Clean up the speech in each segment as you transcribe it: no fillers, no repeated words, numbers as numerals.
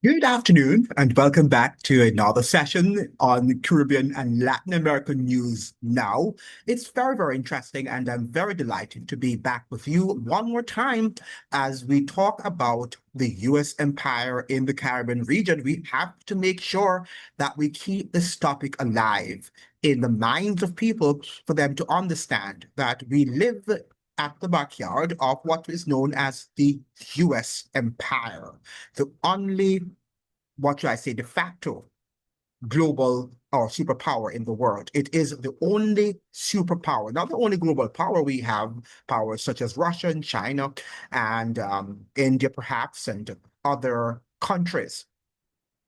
Good afternoon, and welcome back to another session on Caribbean and Latin American news now. It's very, very interesting, and I'm very delighted to be back with you one more time as we talk about the U.S. empire in the Caribbean region. We have to make sure that we keep this topic alive in the minds of people for them to understand that we live at the backyard of what is known as the U.S. empire, the only, what should I say, de facto global or superpower in the world. It is the only superpower, not the only global power. We have powers such as Russia and China and India, perhaps, and other countries.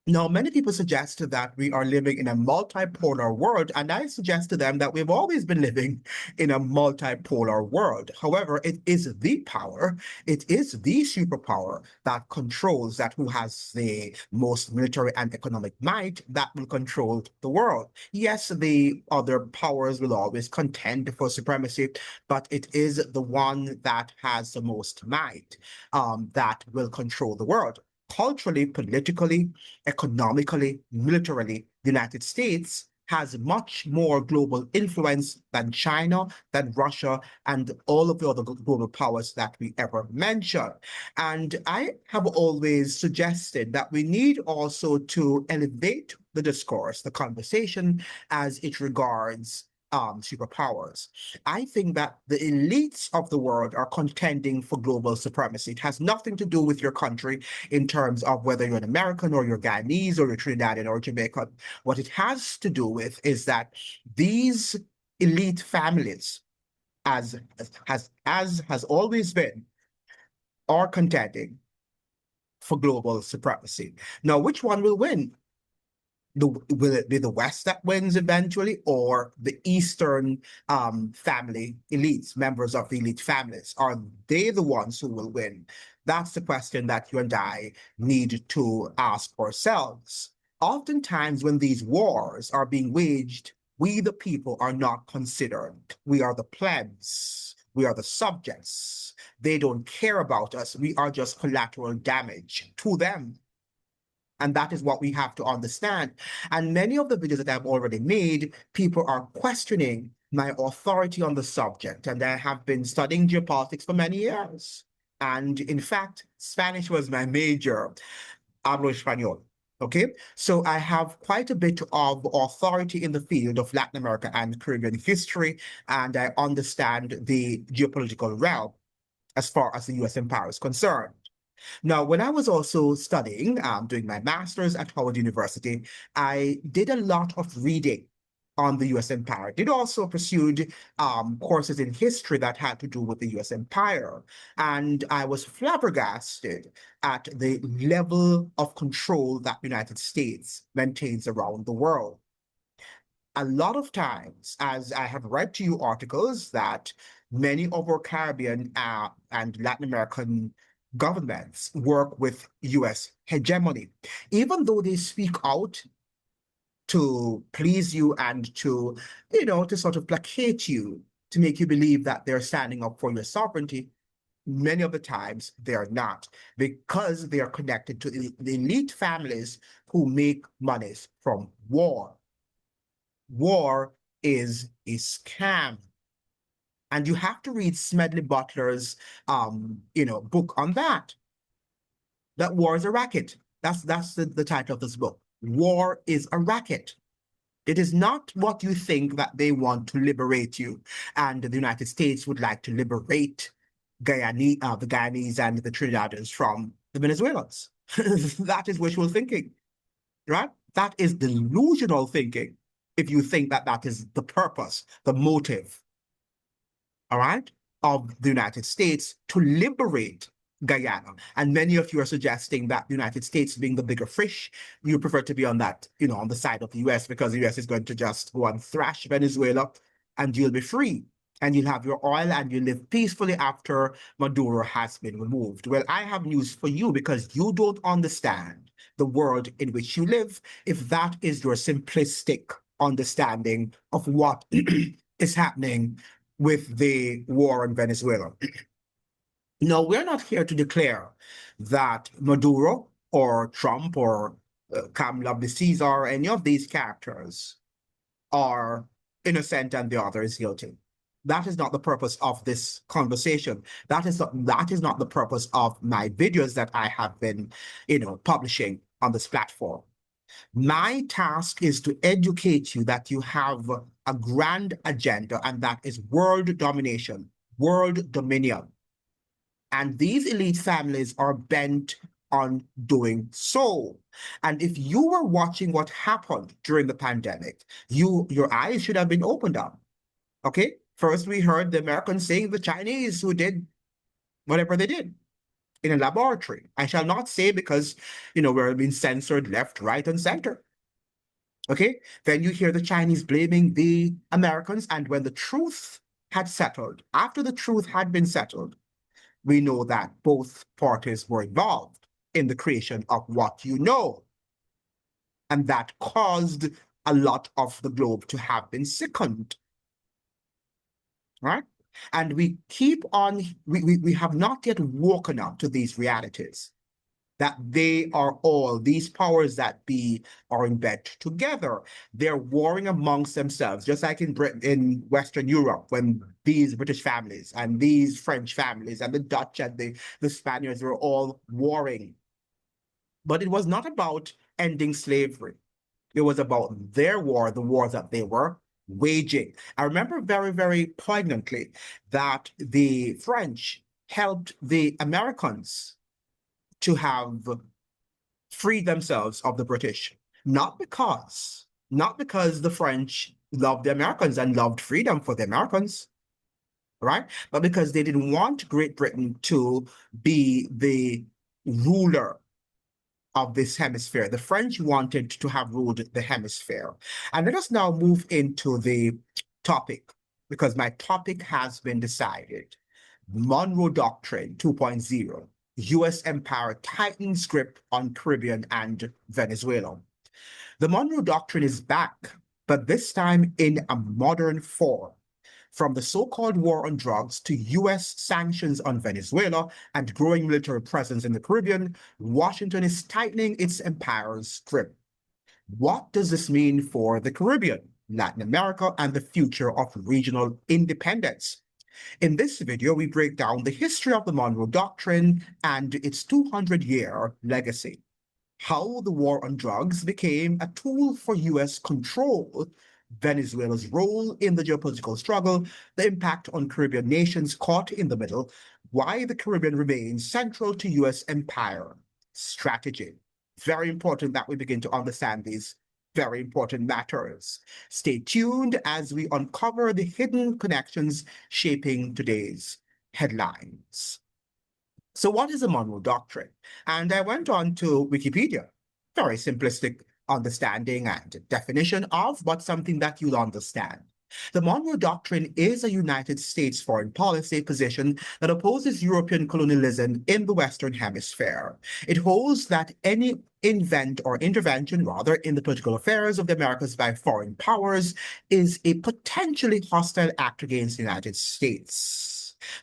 Now, many people suggest that we are living in a multipolar world, and I suggest to them that we've always been living in a multipolar world. However, it is the power, it is the superpower that controls, that who has the most military and economic might that will control the world. Yes, the other powers will always contend for supremacy, but it is the one that has the most might that will control the world. Culturally, politically, economically, militarily, the United States has much more global influence than China, than Russia, and all of the other global powers that we ever mentioned. And I have always suggested that we need also to elevate the discourse, the conversation, as it regards superpowers. I think that the elites of the world are contending for global supremacy. It has nothing to do with your country in terms of whether you're an American or you're Guyanese or you're Trinidadian or Jamaican. What it has to do with is that these elite families, as has always been, are contending for global supremacy. Now, which one will win? Will it be the West that wins eventually, or the Eastern family elites, members of the elite families? Are they the ones who will win? That's the question that you and I need to ask ourselves. Oftentimes, when these wars are being waged, we, the people, are not considered. We are the plebs. We are the subjects. They don't care about us. We are just collateral damage to them. And that is what we have to understand. And many of the videos that I've already made, people are questioning my authority on the subject. And I have been studying geopolitics for many years. And in fact, Spanish was my major. Hablo español. Okay, so I have quite a bit of authority in the field of Latin America and Caribbean history, and I understand the geopolitical realm as far as the US empire is concerned. Now, when I was also studying, doing my master's at Howard University, I did a lot of reading on the US empire. Did also pursued courses in history that had to do with the US empire. And I was flabbergasted at the level of control that the United States maintains around the world. A lot of times, as I have read to you articles, that many of our Caribbean and Latin American governments work with US hegemony, even though they speak out to please you and to sort of placate you, to make you believe that they're standing up for your sovereignty. Many of the times they're not, because they are connected to the elite families who make monies from war. War is a scam. And you have to read Smedley Butler's book on that. That war is a racket. That's the title of this book. War is a racket. It is not what you think that they want to liberate you. And the United States would like to liberate the Guyanese and the Trinidadians from the Venezuelans. That is wishful thinking, right? That is delusional thinking if you think that that is the purpose, the motive, all right, of the United States to liberate Guyana. And many of you are suggesting that the United States being the bigger fish, you prefer to be on that, on the side of the US, because the US is going to just go and thrash Venezuela and you'll be free. And you'll have your oil and you live peacefully after Maduro has been removed. Well, I have news for you, because you don't understand the world in which you live if that is your simplistic understanding of what is happening with the war in Venezuela. No, we're not here to declare that Maduro or Trump or Kamala the Caesar, or any of these characters are innocent and the other is guilty. That is not the purpose of this conversation. That is not the purpose of my videos that I have been, publishing on this platform. My task is to educate you that you have a grand agenda, and that is world domination, world dominion. And these elite families are bent on doing so. And if you were watching what happened during the pandemic, your eyes should have been opened up. Okay? First, we heard the Americans saying the Chinese who did whatever they did in a laboratory. I shall not say because, we're being censored left, right, and center. Okay? Then you hear the Chinese blaming the Americans. And when the truth had settled, after the truth had been settled, we know that both parties were involved in the creation of what you know. And that caused a lot of the globe to have been sickened. Right? And we keep on, we have not yet woken up to these realities, that they are all, these powers that be are in bed together. They're warring amongst themselves, just like in Britain, in Western Europe, when these British families and these French families and the Dutch and the Spaniards were all warring. But it was not about ending slavery. It was about their war, the wars that they were waging. I remember very, very poignantly that the French helped the Americans to have freed themselves of the British, not because the French loved the Americans and loved freedom for the Americans, right? But because they didn't want Great Britain to be the ruler of this hemisphere. The French wanted to have ruled the hemisphere. And let us now move into the topic, because my topic has been decided. Monroe Doctrine 2.0, U.S. Empire tightens grip on Caribbean and Venezuela. The Monroe Doctrine is back, but this time in a modern form. From the so-called war on drugs to U.S. sanctions on Venezuela and growing military presence in the Caribbean, Washington is tightening its empire's grip. What does this mean for the Caribbean, Latin America, and the future of regional independence? In this video, we break down the history of the Monroe Doctrine and its 200-year legacy, how the war on drugs became a tool for U.S. control, Venezuela's role in the geopolitical struggle, the impact on Caribbean nations caught in the middle, why the Caribbean remains central to U.S. empire strategy. Very important that we begin to understand these very important matters. Stay tuned as we uncover the hidden connections shaping today's headlines. So what is the Monroe Doctrine? And I went on to Wikipedia, very simplistic understanding and definition of, but something that you'll understand. The Monroe Doctrine is a United States foreign policy position that opposes European colonialism in the Western Hemisphere. It holds that any intervention in the political affairs of the Americas by foreign powers is a potentially hostile act against the United States.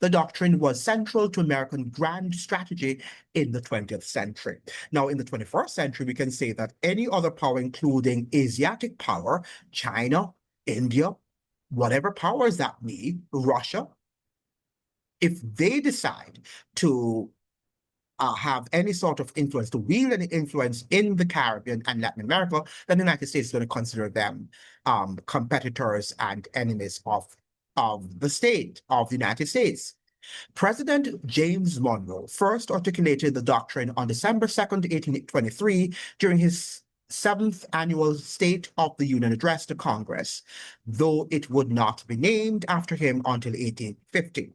The doctrine was central to American grand strategy in the 20th century. Now, in the 21st century, we can say that any other power, including Asiatic power, China, India, whatever powers that be, Russia, if they decide to have any sort of influence, to wield any influence in the Caribbean and Latin America, then the United States is going to consider them competitors and enemies of the state, of the United States. President James Monroe first articulated the doctrine on December 2nd, 1823, during his 7th annual State of the Union address to Congress, though it would not be named after him until 1850.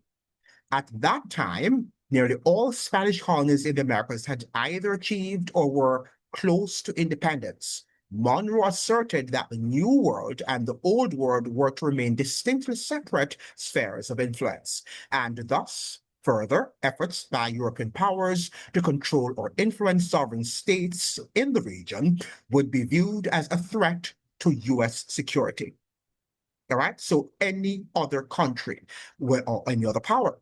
At that time, nearly all Spanish colonies in the Americas had either achieved or were close to independence. Monroe asserted that the New World and the Old World were to remain distinctly separate spheres of influence, and thus further efforts by European powers to control or influence sovereign states in the region would be viewed as a threat to U.S. security. All right, so any other country or any other power,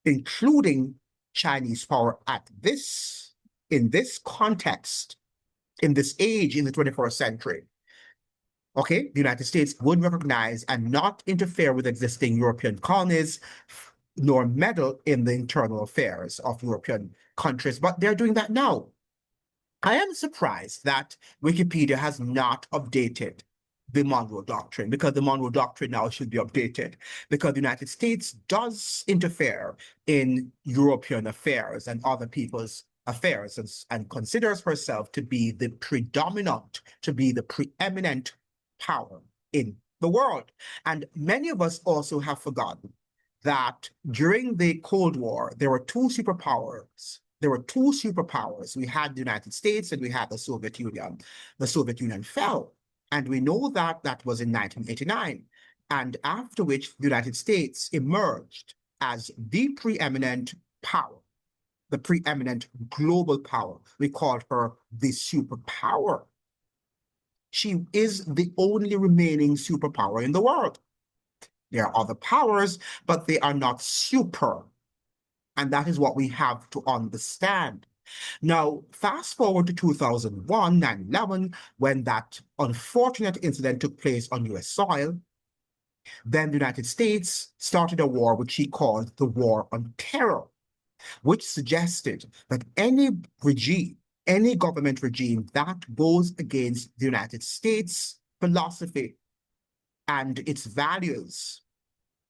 including Chinese power at this in this context, in this age, in the 21st century, okay, the United States would recognize and not interfere with existing European colonies, nor meddle in the internal affairs of European countries. But they're doing that now. I am surprised that Wikipedia has not updated the Monroe Doctrine, because the Monroe Doctrine now should be updated, because the United States does interfere in European affairs and other people's affairs, and considers herself to be the predominant, to be the preeminent power in the world. And many of us also have forgotten that during the Cold War, there were two superpowers. There were two superpowers. We had the United States and we had the Soviet Union. The Soviet Union fell. And we know that that was in 1989. And after which the United States emerged as the preeminent power, the preeminent global power. We called her the superpower. She is the only remaining superpower in the world. There are other powers, but they are not super. And that is what we have to understand. Now, fast forward to 2001, 9/11, when that unfortunate incident took place on US soil. Then the United States started a war which he called the War on Terror, which suggested that any regime, any government regime that goes against the United States philosophy and its values,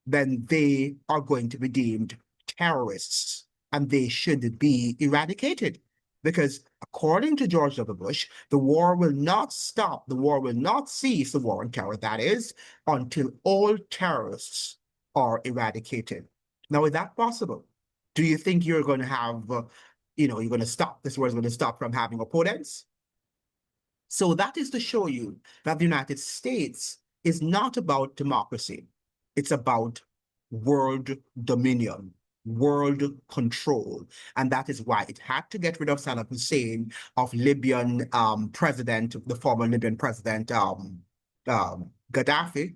then they are going to be deemed terrorists and they should be eradicated. Because according to George W. Bush, the war will not stop, the war will not cease, the war on terror, that is, until all terrorists are eradicated. Now, is that possible? Do you think you're going to have, you're going to stop, this war is going to stop from having opponents? So that is to show you that the United States is not about democracy. It's about world dominion, world control. And that is why it had to get rid of Saddam Hussein, of Libyan president, the former Libyan president, Gaddafi,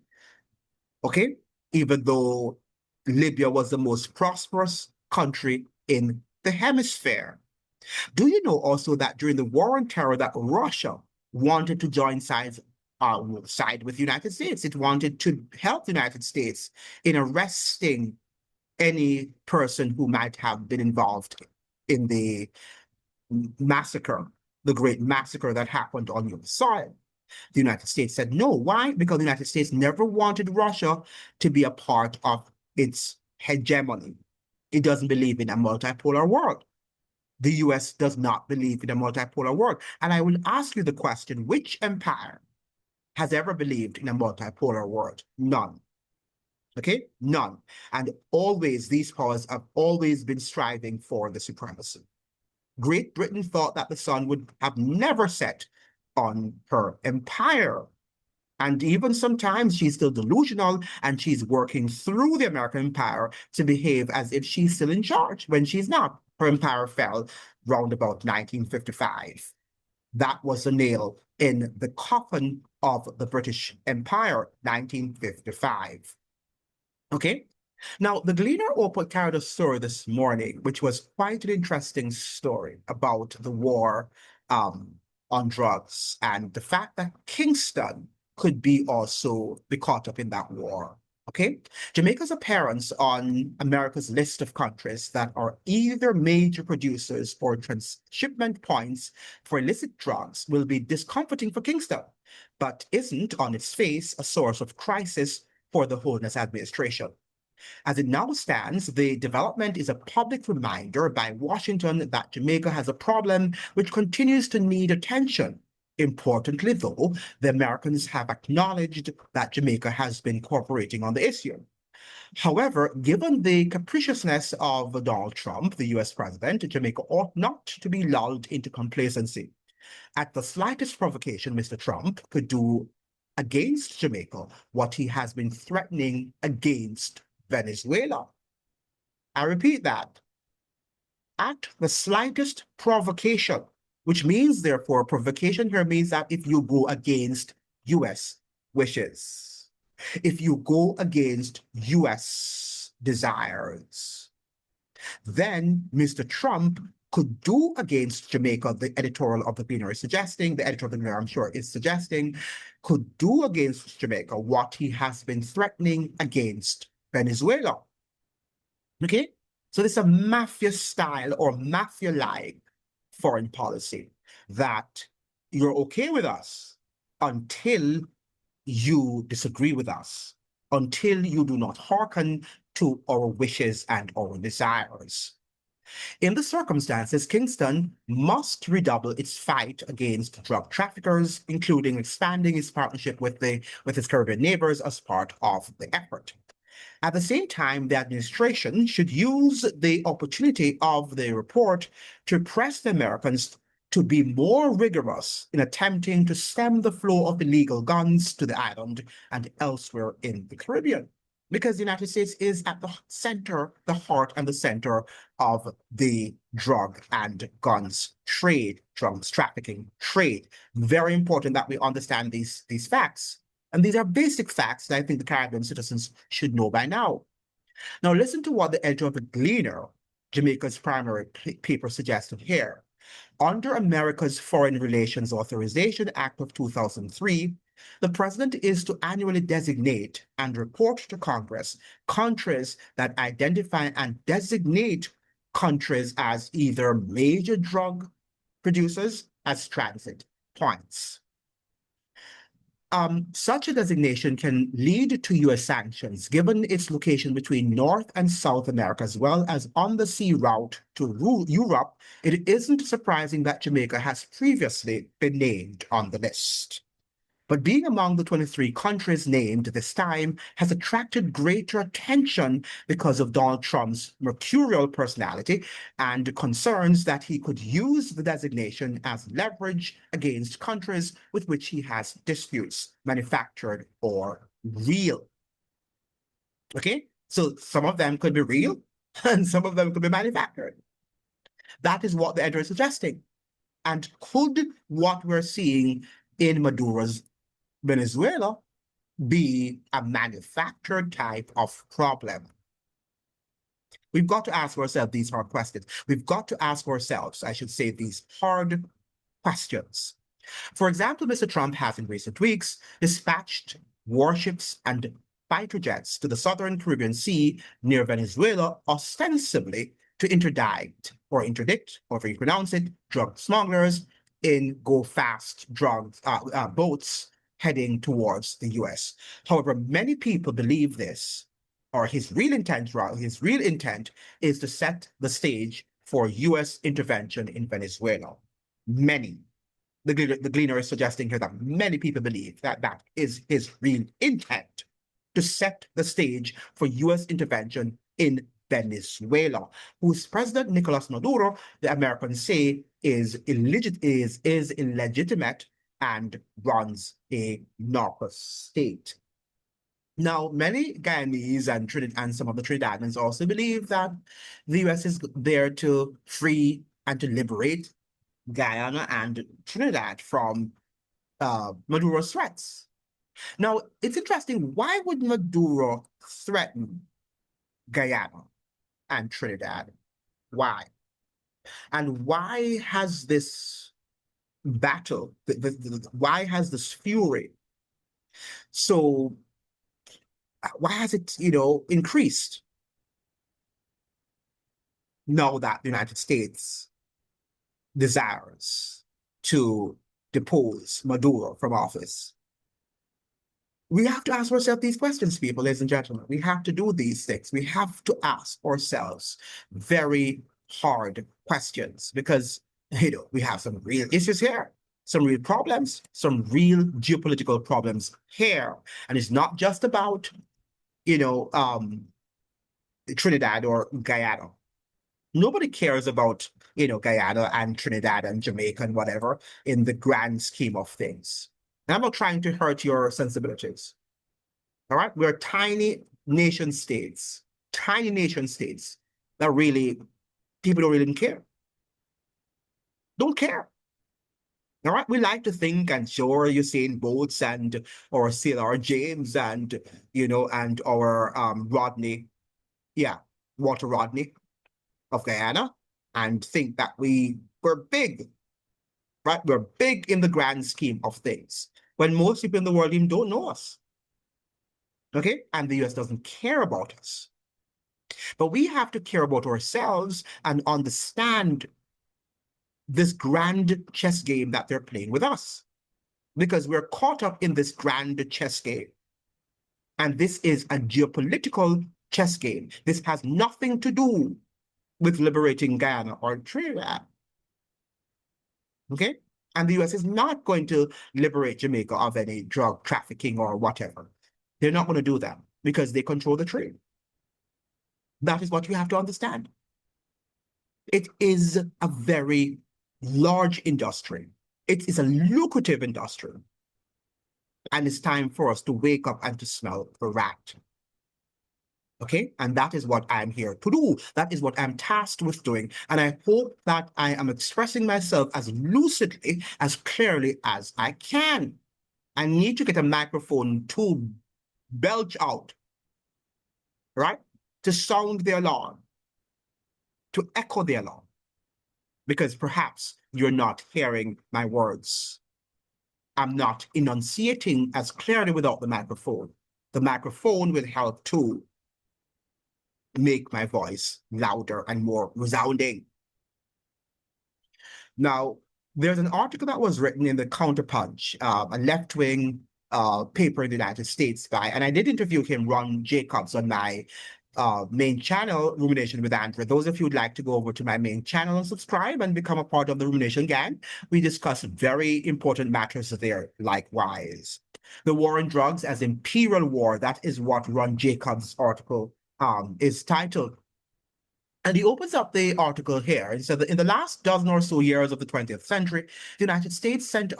okay? Even though Libya was the most prosperous country in the hemisphere. Do you know also that during the war on terror that Russia wanted to join side with the United States? It wanted to help the United States in arresting any person who might have been involved in the massacre, the great massacre that happened on your soil. The United States said no. Why? Because the United States never wanted Russia to be a part of its hegemony. It doesn't believe in a multipolar world. The US does not believe in a multipolar world. And I will ask you the question, which empire has ever believed in a multipolar world? None. Okay? None. And always, these powers have always been striving for the supremacy. Great Britain thought that the sun would have never set on her empire. And even sometimes she's still delusional and she's working through the American empire to behave as if she's still in charge when she's not. Her empire fell round about 1955. That was the nail in the coffin of the British Empire, 1955. Okay? Now, the Gleaner Opal carried a story this morning, which was quite an interesting story about the war on drugs and the fact that Kingston could be also be caught up in that war. Okay, Jamaica's appearance on America's list of countries that are either major producers or transshipment points for illicit drugs will be discomforting for Kingston, but isn't on its face a source of crisis for the Holness administration. As it now stands, the development is a public reminder by Washington that Jamaica has a problem which continues to need attention. Importantly, though, the Americans have acknowledged that Jamaica has been cooperating on the issue. However, given the capriciousness of Donald Trump, the US president, Jamaica ought not to be lulled into complacency. At the slightest provocation, Mr. Trump could do against Jamaica what he has been threatening against Venezuela. I repeat that. At the slightest provocation, which means, therefore, provocation here means that if you go against US wishes, if you go against US desires, then Mr. Trump could do against Jamaica, the editorial of the Gleaner is suggesting, the editor of the Gleaner, I'm sure, is suggesting, could do against Jamaica what he has been threatening against Venezuela. Okay? So this is a mafia style or mafia-like foreign policy that you're okay with us until you disagree with us, until you do not hearken to our wishes and our desires. In the circumstances, Kingston must redouble its fight against drug traffickers, including expanding its partnership with its Caribbean neighbors as part of the effort. At the same time, the administration should use the opportunity of the report to press the Americans to be more rigorous in attempting to stem the flow of illegal guns to the island and elsewhere in the Caribbean. Because the United States is at the center, the heart and the center of the drug and guns trade, drugs trafficking trade. Very important that we understand these facts. And these are basic facts that I think the Caribbean citizens should know by now. Now, listen to what the editor of the Gleaner, Jamaica's primary paper, suggested here. Under America's Foreign Relations Authorization Act of 2003, the president is to annually designate and report to Congress countries that identify and designate countries as either major drug producers as transit points. Such a designation can lead to U.S. sanctions, given its location between North and South America, as well as on the sea route to Europe. It isn't surprising that Jamaica has previously been named on the list. But being among the 23 countries named this time has attracted greater attention because of Donald Trump's mercurial personality and concerns that he could use the designation as leverage against countries with which he has disputes, manufactured or real. Okay, so some of them could be real and some of them could be manufactured. That is what the editor is suggesting. And could what we're seeing in Maduro's Venezuela be a manufactured type of problem? We've got to ask ourselves these hard questions. We've got to ask ourselves, I should say, these hard questions. For example, Mr. Trump has in recent weeks dispatched warships and fighter jets to the southern Caribbean Sea near Venezuela, ostensibly to interdict, however you pronounce it, drug smugglers in go-fast boats heading towards the US. However, many people believe this, or his real intent is to set the stage for US intervention in Venezuela. Many. The Gleaner is suggesting here that many people believe that that is his real intent, to set the stage for US intervention in Venezuela, whose President Nicolas Maduro, the Americans say, is illegitimate and runs a narco state. Now, many Guyanese and some of the Trinidadians also believe that the US is there to free and to liberate Guyana and Trinidad from Maduro's threats. Now, it's interesting. Why would Maduro threaten Guyana and Trinidad? Why? And why has this battle, why has this fury why has it, increased now that the United States desires to depose Maduro from office? We have to ask ourselves these questions, people, ladies and gentlemen. We have to do these things. We have to ask ourselves very hard questions because, we have some real issues here, some real problems, some real geopolitical problems here. And it's not just about, Trinidad or Guyana. Nobody cares about, Guyana and Trinidad and Jamaica and whatever in the grand scheme of things. And I'm not trying to hurt your sensibilities. All right? We're tiny nation states that really, people don't really care. Don't care. All right? We like to think, and sure, you're seeing boats and or Sailor James and, and our Rodney, Walter Rodney of Guyana. and think that we're big, right? We're big in the grand scheme of things, when most people in the world even don't know us. Okay? And the US doesn't care about us. But we have to care about ourselves and understand this grand chess game that they're playing with us, because we're caught up in this grand chess game. And this is a geopolitical chess game. This has nothing to do with liberating Guyana or Trinidad. Okay? And the US is not going to liberate Jamaica of any drug trafficking or whatever. They're not going to do that because they control the trade. That is what you have to understand. It is a very large industry. It is a lucrative industry. And it's time for us to wake up and to smell the rat. Okay? And that is what I'm here to do. That is what I'm tasked with doing. And I hope that I am expressing myself as lucidly, as clearly as I can. I need to get a microphone to belch out, right? To sound the alarm, to echo the alarm, because perhaps you're not hearing my words. I'm not enunciating as clearly without the microphone. The microphone will help to make my voice louder and more resounding. Now, there's an article that was written in the Counterpunch, a left-wing paper in the United States guy, and I did interview him, Ron Jacobs, on my main channel, Rumination with Andrew. Those of you who'd like to go over to my main channel and subscribe and become a part of the Rumination gang, we discuss very important matters there likewise. The war on drugs as Imperial War, that is what Ron Jacobs' article is titled. And he opens up the article here and said that in the last dozen or so years of the 20th century, the United States sent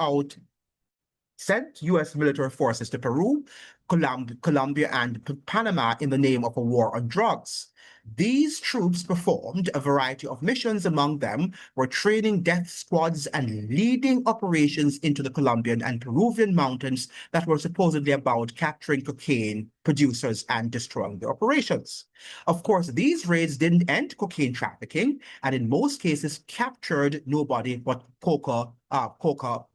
U.S. military forces to Peru, Colombia, and Panama in the name of a war on drugs. These troops performed a variety of missions. Among them were training death squads and leading operations into the Colombian and Peruvian mountains that were supposedly about capturing cocaine producers and destroying the operations. Of course, these raids didn't end cocaine trafficking, and in most cases captured nobody but coca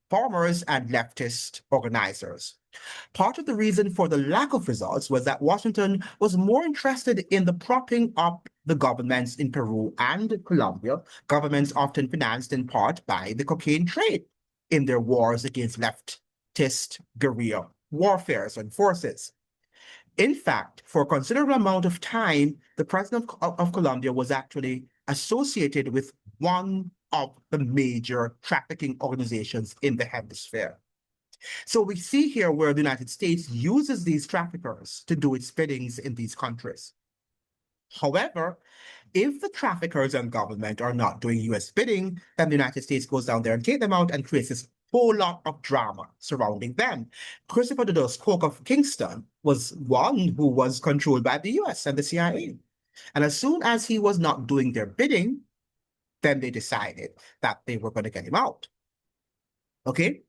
farmers and leftist organizers. Part of the reason for the lack of results was that Washington was more interested in the propping up the governments in Peru and Colombia, governments often financed in part by the cocaine trade, in their wars against leftist guerrilla warfares and forces. In fact, for a considerable amount of time, the president of Colombia was actually associated with one of the major trafficking organizations in the hemisphere. So we see here where the United States uses these traffickers to do its biddings in these countries. However, if the traffickers and government are not doing US bidding, then the United States goes down there and takes them out and creates this whole lot of drama surrounding them. Christopher the Dos Coke of Kingston was one who was controlled by the US and the CIA. And as soon as he was not doing their bidding, then they decided that they were going to get him out. Okay?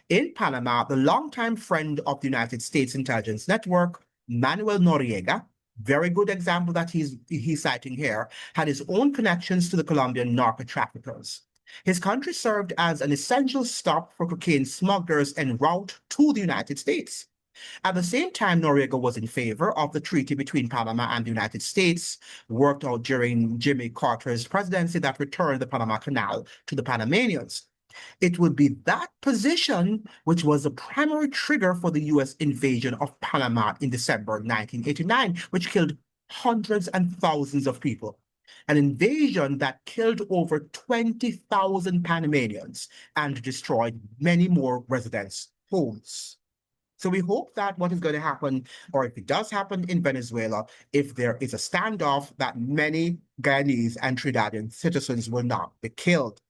In Panama, the longtime friend of the United States intelligence network, Manuel Noriega, very good example that he's citing here, had his own connections to the Colombian narco traffickers. His country served as an essential stop for cocaine smugglers en route to the United States. At the same time, Noriega was in favor of the treaty between Panama and the United States, worked out during Jimmy Carter's presidency, that returned the Panama Canal to the Panamanians. It would be that position which was the primary trigger for the US invasion of Panama in December 1989, which killed hundreds and thousands of people. An invasion that killed over 20,000 Panamanians and destroyed many more residents' homes. So we hope that what is going to happen, or if it does happen in Venezuela, if there is a standoff, that many Guyanese and Trinidadian citizens will not be killed.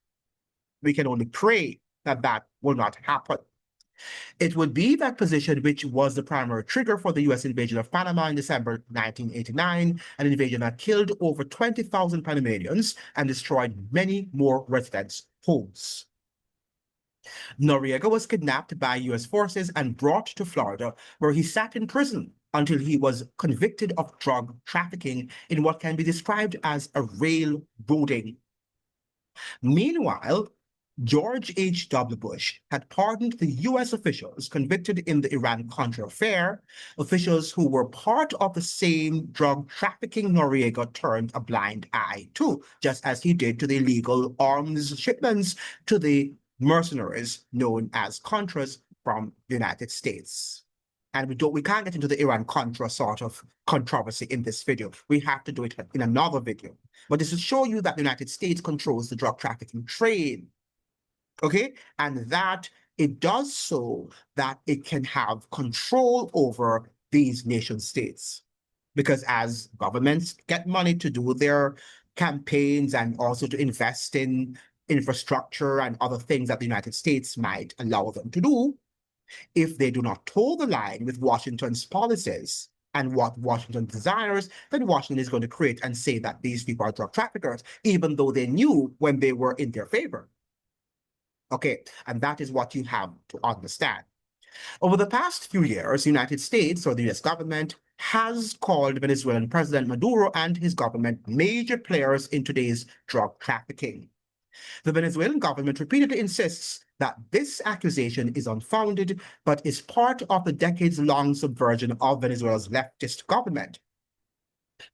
We can only pray that that will not happen. It would be that position which was the primary trigger for the US invasion of Panama in December 1989, an invasion that killed over 20,000 Panamanians and destroyed many more residents' homes. Noriega was kidnapped by US forces and brought to Florida, where he sat in prison until he was convicted of drug trafficking in what can be described as a railroading Meanwhile, George H.W. Bush had pardoned the U.S. officials convicted in the Iran-Contra affair, officials who were part of the same drug trafficking Noriega turned a blind eye to, just as he did to the illegal arms shipments to the mercenaries known as Contras from the United States. And we can't get into the Iran-Contra sort of controversy in this video. We have to do it in another video. But this will show you that the United States controls the drug trafficking trade, okay? And that it does so that it can have control over these nation states. Because as governments get money to do their campaigns and also to invest in infrastructure and other things that the United States might allow them to do, if they do not toe the line with Washington's policies and what Washington desires, then Washington is going to create and say that these people are drug traffickers, even though they knew when they were in their favor. Okay, and that is what you have to understand. Over the past few years, the United States, or the US government, has called Venezuelan President Maduro and his government major players in today's drug trafficking. The Venezuelan government repeatedly insists that this accusation is unfounded, but is part of the decades-long subversion of Venezuela's leftist government.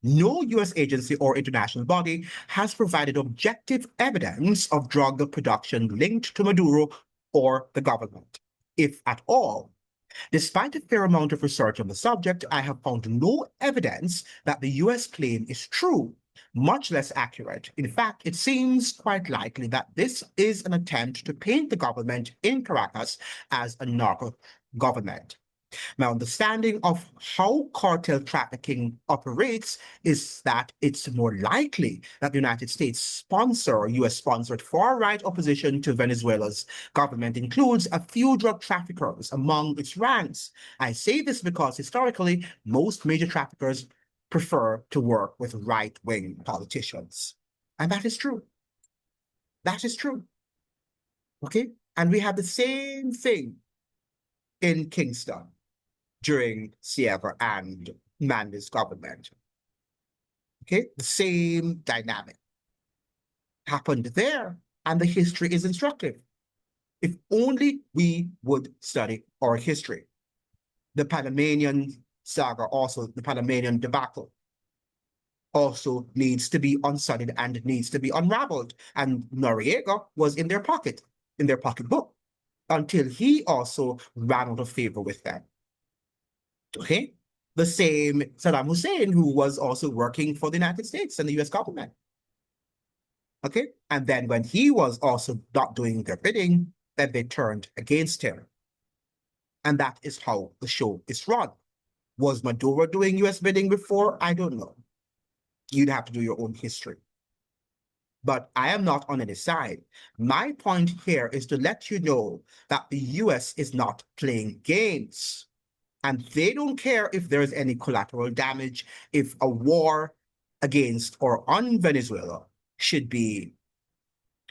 No U.S. agency or international body has provided objective evidence of drug production linked to Maduro or the government, if at all. Despite a fair amount of research on the subject, I have found no evidence that the U.S. claim is true, much less accurate. In fact, it seems quite likely that this is an attempt to paint the government in Caracas as a narco government. My understanding of how cartel trafficking operates is that it's more likely that the United States sponsor, US-sponsored far-right opposition to Venezuela's government includes a few drug traffickers among its ranks. I say this because historically, most major traffickers prefer to work with right-wing politicians. And that is true. That is true. Okay? And we have the same thing in Kingston during Sierra and Mandy's government. Okay, the same dynamic happened there, and the history is instructive. If only we would study our history. The Panamanian saga, also the Panamanian debacle, also needs to be unstudied and needs to be unraveled. And Noriega was in their pocketbook, until he also ran out of favor with them. Okay, the same Saddam Hussein, who was also working for the United States and the US government. Okay, and then when he was also not doing their bidding, then they turned against him. And that is how the show is run. Was Maduro doing US bidding before? I don't know. You'd have to do your own history. But I am not on any side. My point here is to let you know that the US is not playing games. And they don't care if there's any collateral damage, if a war against or on Venezuela should be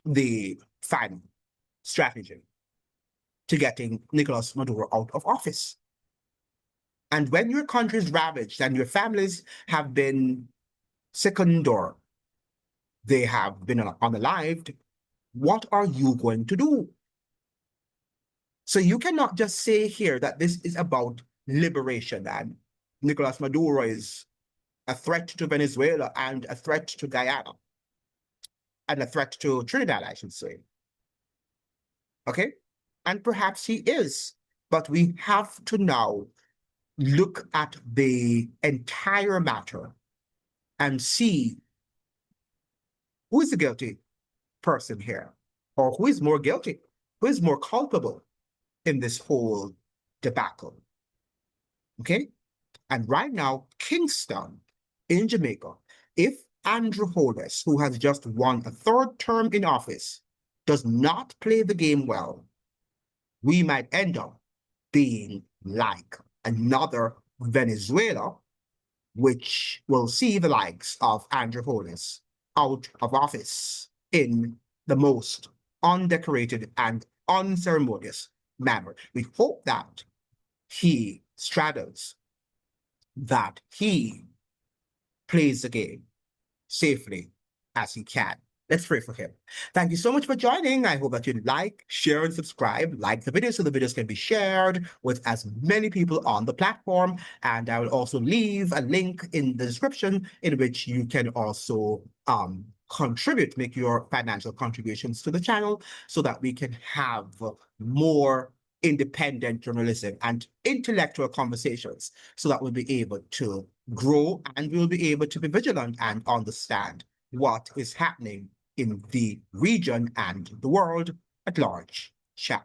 the final strategy to getting Nicolas Maduro out of office. And when your country is ravaged and your families have been sickened or they have been unalived, what are you going to do? So you cannot just say here that this is about liberation and Nicolas Maduro is a threat to Venezuela and a threat to Guyana and a threat to Trinidad, I should say. Okay? And perhaps he is, but we have to now look at the entire matter and see who is the guilty person here, or who is more guilty, who is more culpable in this whole debacle. Okay? And right now, Kingston in Jamaica, if Andrew Holness, who has just won a third term in office, does not play the game well, we might end up being like another Venezuela, which will see the likes of Andrew Holness out of office in the most undecorated and unceremonious manner. We hope that he straddles, that he plays the game safely as he can. Let's pray for him. Thank you so much for joining. I hope that you like, share, and subscribe. Like the video so the videos can be shared with as many people on the platform. And I will also leave a link in the description in which you can also contribute, make your financial contributions to the channel so that we can have more independent journalism and intellectual conversations so that we'll be able to grow and we'll be able to be vigilant and understand what is happening in the region and the world at large. Ciao.